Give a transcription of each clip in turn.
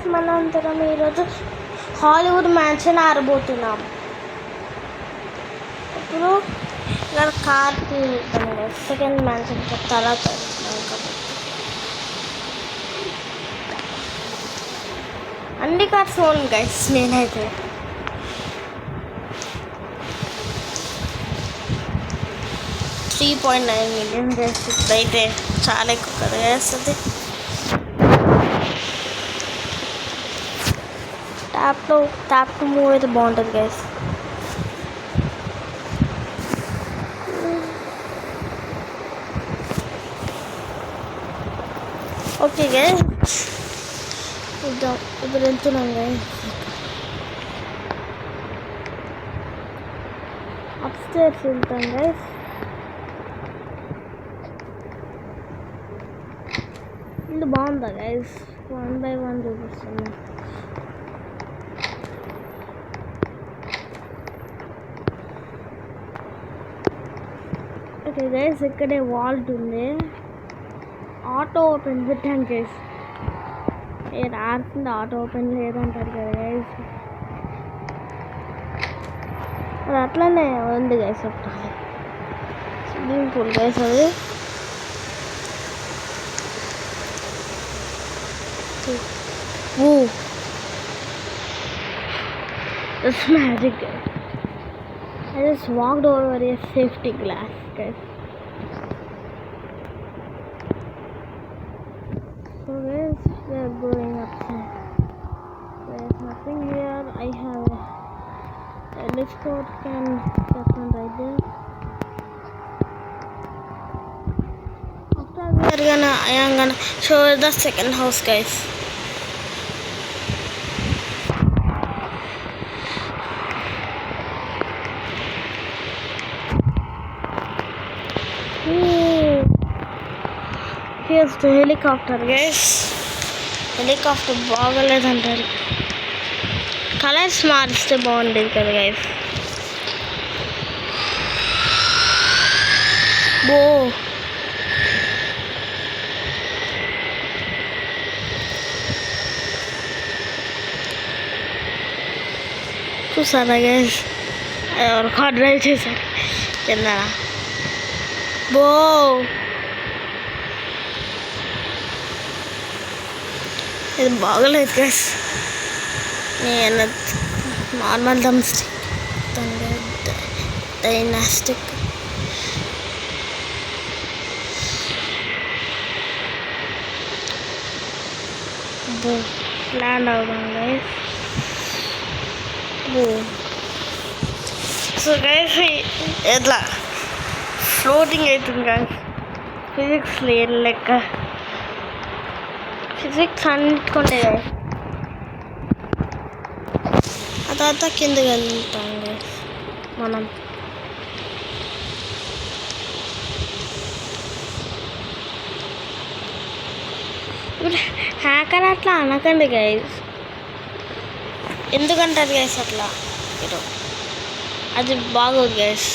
Guys మనందరం ఈరోజు Hollywood mansion ఆరబోతున్నాం. ఇప్పుడు ఇక్కడ కార్కి సెకండ్ మ్యాన్షన్ తర్వాత అన్ని కార్స్ ఓన్ గైస్. నేనైతే $3.9 million గైస్. ఇప్పుడైతే చాలా ఎక్కువ కదా వేస్తుంది. ట్యాప్ టు మూవ్ అయితే బాగుంటుంది గైస్. ఓకే గైస్, ఇప్పుడు వెళ్తున్నాం గైస్. అప్స్టైర్స్ వెళ్తాం గైస్. ఇల్లు బాగుందా గైస్? 1 by 1 చూపిస్తుంది. ఓకే గైస్, ఇక్కడే వాల్ట్ ఉంది. ఆటో ఓపెన్ పెట్టాను గైస్. రాకుండా ఆటో ఓపెన్ లేదంటారు కదా గైస్. అది అట్లనే ఉంది గైస్. ఒకటి స్విమ్మింగ్ పూల్ గైస్. అది it's magic guys. I just walked over a safety glass guys. So guys, we are going upstairs. There is nothing here. I have a telescope and that one right there. After I am gonna show you the second house guys. Here's the helicopter guys. Helicopter బాగలేదంటారు. Colours మారిస్తే బాగుండేది కదా guys. బో చూసారా guys? ఎవరు car drive చేశారు కింద. బో ఇది బాగలేదు గైస్. నేను నార్మల్ థమ్స్టిక్ డైనాస్టిక్ ల్యాండ్ అవుతాం గైస్. సో గైస్ ఎట్లా ఫ్లోటింగ్ అవుతుంది గైస్. ఫిజిక్స్ లేదు లెక్క. ఫిజిక్స్ అన్నిటికుంటే ఆ తర్వాత కిందకి వెళ్తాం మనం. ఇప్పుడు హ్యాకర్ అట్లా అనకండి గైస్. ఎందుకంటారు గైస్ అట్లా? మీరు అది బాగోదు గైస్.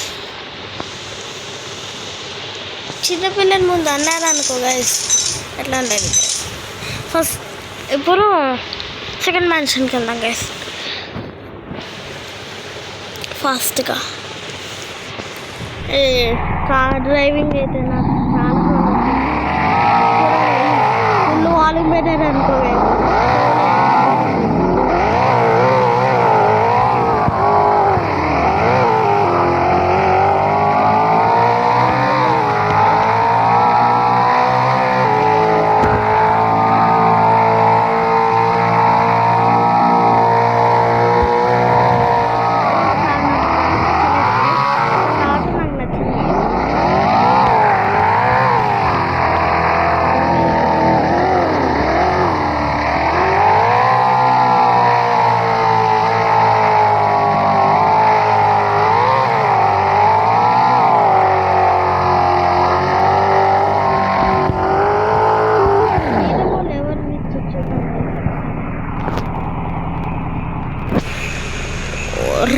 చిన్నపిల్లల ముందు అన్నారు అనుకో గైస్ ఎట్లా ఉంటుంది గైస్. ఫస్ట్ ఇప్పుడు సెకండ్ మ్యాన్షన్కి వెళ్దాం గైస్ ఫాస్ట్గా. కార్ డ్రైవింగ్ అయితే నాకు చాలా ఫుల్ వాల్యూమ్ పెట్టారు అనుకో guys.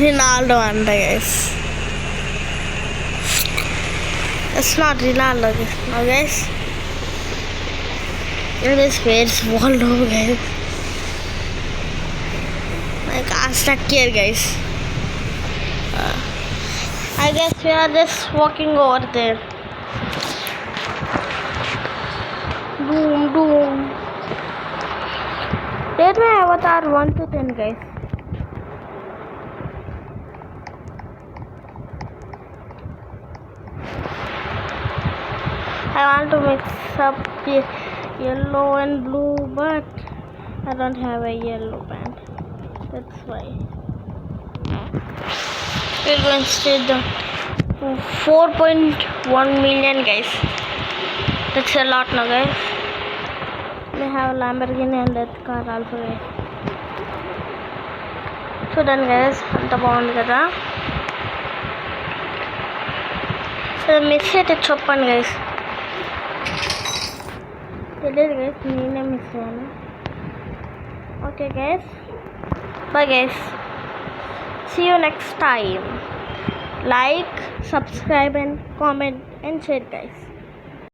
Ronaldo and guys. It's not Ronaldo now guys. It is where's Waldo guys. like stuck here, guys. I guess we are just walking over there. Boom, boom. Rate my avatar 1 to 10, guys. I want to mix up yellow and blue, but I don't have a yellow band. That's why. We're going to the 4.1 million, guys. That's a lot now, guys. We have Lamborghini and that car also, guys. చూడండి guys అంత బాగుంది కదా. So miss అయితే చెప్పండి guys. తెలియదు guys, నేనే miss అయ్యాను. Okay guys, bye guys, see you next time. Like, subscribe and comment and share, guys.